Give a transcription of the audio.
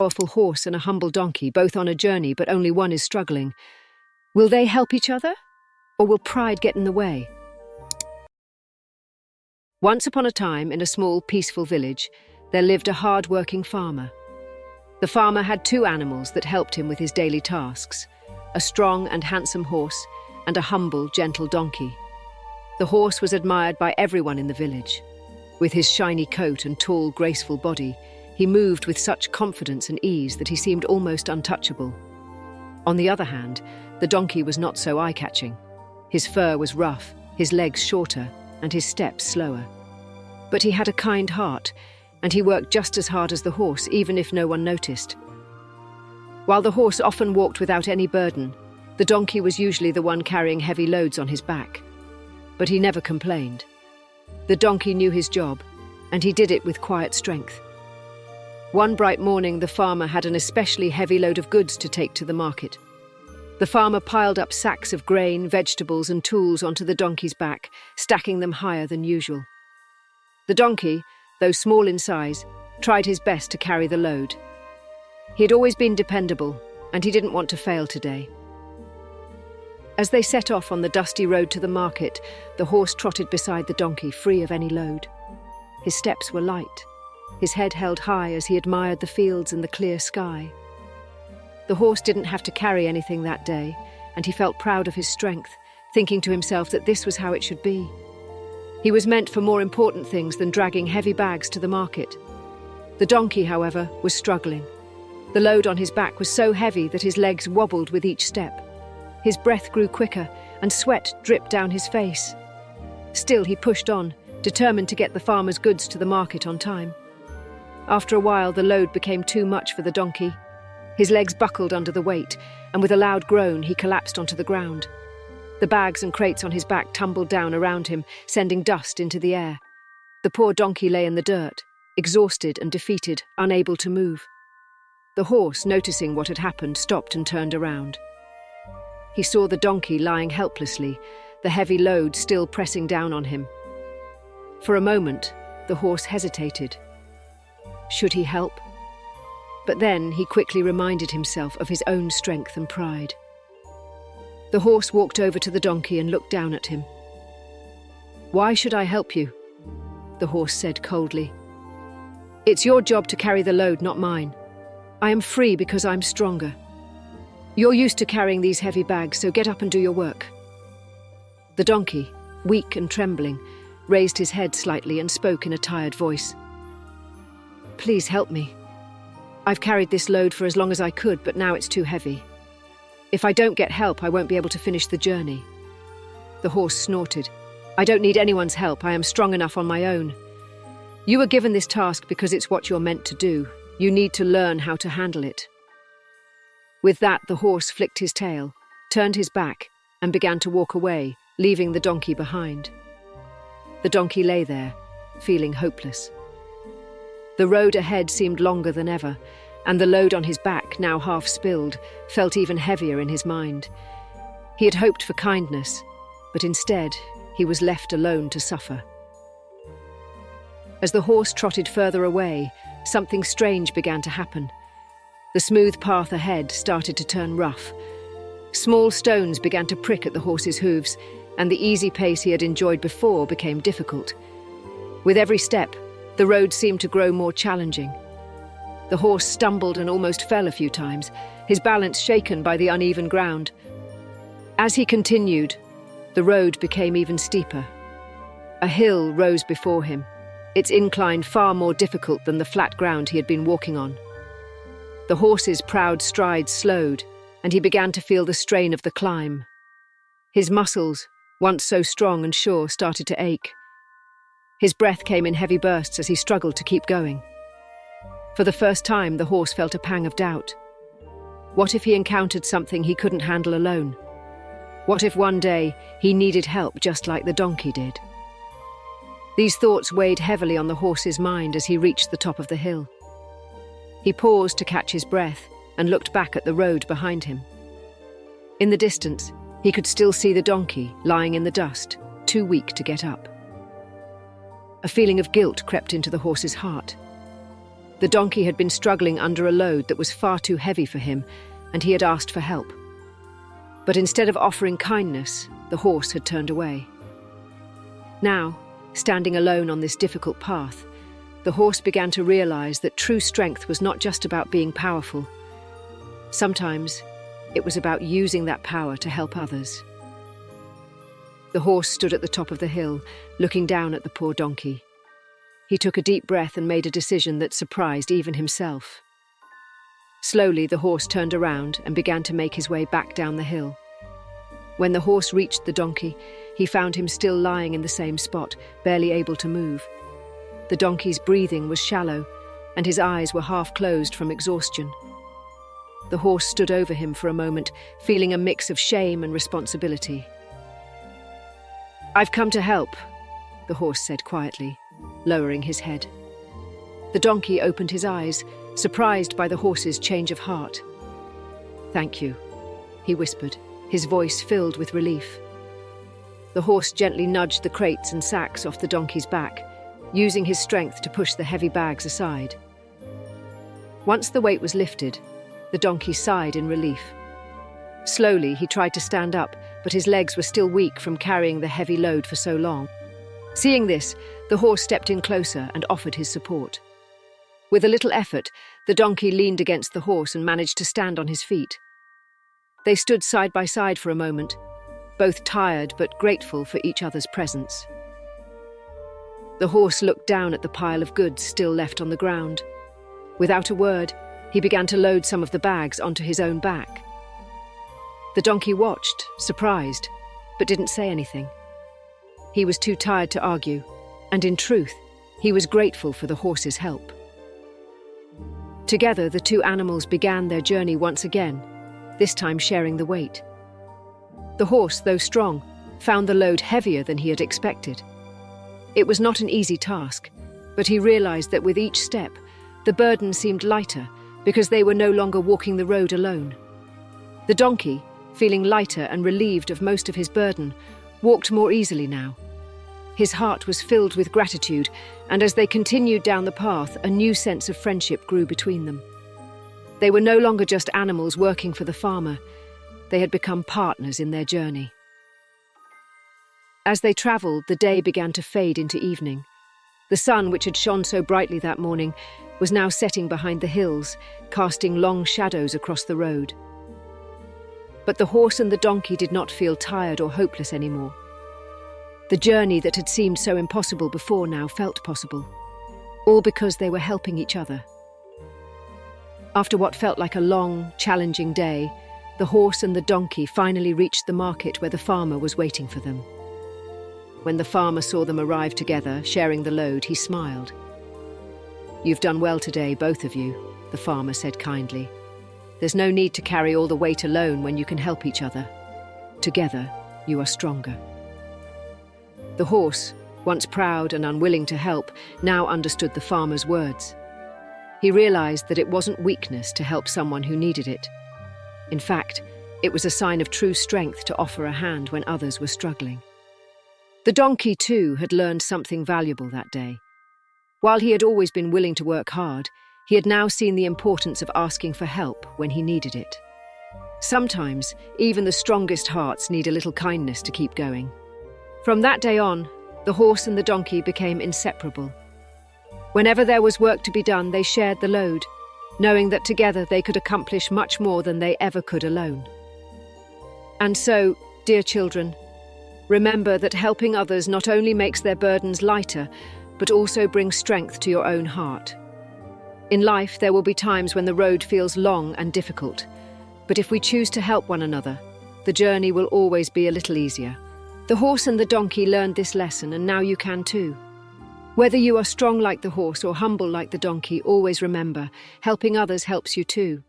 powerful horse and a humble donkey, both on a journey, but only one is struggling. Will they help each other? Or will pride get in the way? Once upon a time, in a small, peaceful village, there lived a hard-working farmer. The farmer had two animals that helped him with his daily tasks: a strong and handsome horse and a humble, gentle donkey. The horse was admired by everyone in the village. With his shiny coat and tall, graceful body, he moved with such confidence and ease that he seemed almost untouchable. On the other hand, the donkey was not so eye-catching. His fur was rough, his legs shorter, and his steps slower. But he had a kind heart, and he worked just as hard as the horse, even if no one noticed. While the horse often walked without any burden, the donkey was usually the one carrying heavy loads on his back. But he never complained. The donkey knew his job, and he did it with quiet strength. One bright morning, the farmer had an especially heavy load of goods to take to the market. The farmer piled up sacks of grain, vegetables, and tools onto the donkey's back, stacking them higher than usual. The donkey, though small in size, tried his best to carry the load. He had always been dependable, and he didn't want to fail today. As they set off on the dusty road to the market, the horse trotted beside the donkey, free of any load. His steps were light, his head held high as he admired the fields and the clear sky. The horse didn't have to carry anything that day, and he felt proud of his strength, thinking to himself that this was how it should be. He was meant for more important things than dragging heavy bags to the market. The donkey, however, was struggling. The load on his back was so heavy that his legs wobbled with each step. His breath grew quicker, and sweat dripped down his face. Still, he pushed on, determined to get the farmer's goods to the market on time. After a while, the load became too much for the donkey. His legs buckled under the weight, and with a loud groan, he collapsed onto the ground. The bags and crates on his back tumbled down around him, sending dust into the air. The poor donkey lay in the dirt, exhausted and defeated, unable to move. The horse, noticing what had happened, stopped and turned around. He saw the donkey lying helplessly, the heavy load still pressing down on him. For a moment, the horse hesitated. Should he help? But then he quickly reminded himself of his own strength and pride. The horse walked over to the donkey and looked down at him. "Why should I help you?" the horse said coldly. "It's your job to carry the load, not mine. I am free because I'm stronger. You're used to carrying these heavy bags, so get up and do your work." The donkey, weak and trembling, raised his head slightly and spoke in a tired voice. "Please help me. I've carried this load for as long as I could, but now it's too heavy. If I don't get help, I won't be able to finish the journey." The horse snorted. "I don't need anyone's help. I am strong enough on my own. You were given this task because it's what you're meant to do. You need to learn how to handle it." With that, the horse flicked his tail, turned his back, and began to walk away, leaving the donkey behind. The donkey lay there, feeling hopeless. The road ahead seemed longer than ever, and the load on his back, now half spilled, felt even heavier in his mind. He had hoped for kindness, but instead, he was left alone to suffer. As the horse trotted further away, something strange began to happen. The smooth path ahead started to turn rough. Small stones began to prick at the horse's hooves, and the easy pace he had enjoyed before became difficult. With every step, the road seemed to grow more challenging. The horse stumbled and almost fell a few times, his balance shaken by the uneven ground. As he continued, the road became even steeper. A hill rose before him, its incline far more difficult than the flat ground he had been walking on. The horse's proud strides slowed, and he began to feel the strain of the climb. His muscles, once so strong and sure, started to ache. His breath came in heavy bursts as he struggled to keep going. For the first time, the horse felt a pang of doubt. What if he encountered something he couldn't handle alone? What if one day he needed help just like the donkey did? These thoughts weighed heavily on the horse's mind as he reached the top of the hill. He paused to catch his breath and looked back at the road behind him. In the distance, he could still see the donkey lying in the dust, too weak to get up. A feeling of guilt crept into the horse's heart. The donkey had been struggling under a load that was far too heavy for him, and he had asked for help. But instead of offering kindness, the horse had turned away. Now, standing alone on this difficult path, the horse began to realize that true strength was not just about being powerful. Sometimes, it was about using that power to help others. The horse stood at the top of the hill, looking down at the poor donkey. He took a deep breath and made a decision that surprised even himself. Slowly, the horse turned around and began to make his way back down the hill. When the horse reached the donkey, he found him still lying in the same spot, barely able to move. The donkey's breathing was shallow, and his eyes were half closed from exhaustion. The horse stood over him for a moment, feeling a mix of shame and responsibility. "I've come to help," the horse said quietly, lowering his head. The donkey opened his eyes, surprised by the horse's change of heart. "Thank you," he whispered, his voice filled with relief. The horse gently nudged the crates and sacks off the donkey's back, using his strength to push the heavy bags aside. Once the weight was lifted, the donkey sighed in relief. Slowly, he tried to stand up, but his legs were still weak from carrying the heavy load for so long. Seeing this, the horse stepped in closer and offered his support. With a little effort, the donkey leaned against the horse and managed to stand on his feet. They stood side by side for a moment, both tired but grateful for each other's presence. The horse looked down at the pile of goods still left on the ground. Without a word, he began to load some of the bags onto his own back. The donkey watched, surprised, but didn't say anything. He was too tired to argue, and in truth, he was grateful for the horse's help. Together, the two animals began their journey once again, this time sharing the weight. The horse, though strong, found the load heavier than he had expected. It was not an easy task, but he realized that with each step, the burden seemed lighter because they were no longer walking the road alone. The donkey, feeling lighter and relieved of most of his burden, walked more easily now. His heart was filled with gratitude, and as they continued down the path, a new sense of friendship grew between them. They were no longer just animals working for the farmer. They had become partners in their journey. As they traveled, the day began to fade into evening. The sun, which had shone so brightly that morning, was now setting behind the hills, casting long shadows across the road. But the horse and the donkey did not feel tired or hopeless anymore. The journey that had seemed so impossible before now felt possible, all because they were helping each other. After what felt like a long, challenging day, the horse and the donkey finally reached the market where the farmer was waiting for them. When the farmer saw them arrive together, sharing the load, he smiled. "You've done well today, both of you," the farmer said kindly. "There's no need to carry all the weight alone when you can help each other. Together, you are stronger." The horse, once proud and unwilling to help, now understood the farmer's words. He realized that it wasn't weakness to help someone who needed it. In fact, it was a sign of true strength to offer a hand when others were struggling. The donkey, too, had learned something valuable that day. While he had always been willing to work hard, he had now seen the importance of asking for help when he needed it. Sometimes, even the strongest hearts need a little kindness to keep going. From that day on, the horse and the donkey became inseparable. Whenever there was work to be done, they shared the load, knowing that together they could accomplish much more than they ever could alone. And so, dear children, remember that helping others not only makes their burdens lighter, but also brings strength to your own heart. In life, there will be times when the road feels long and difficult, but if we choose to help one another, the journey will always be a little easier. The horse and the donkey learned this lesson, and now you can too. Whether you are strong like the horse or humble like the donkey, always remember, helping others helps you too.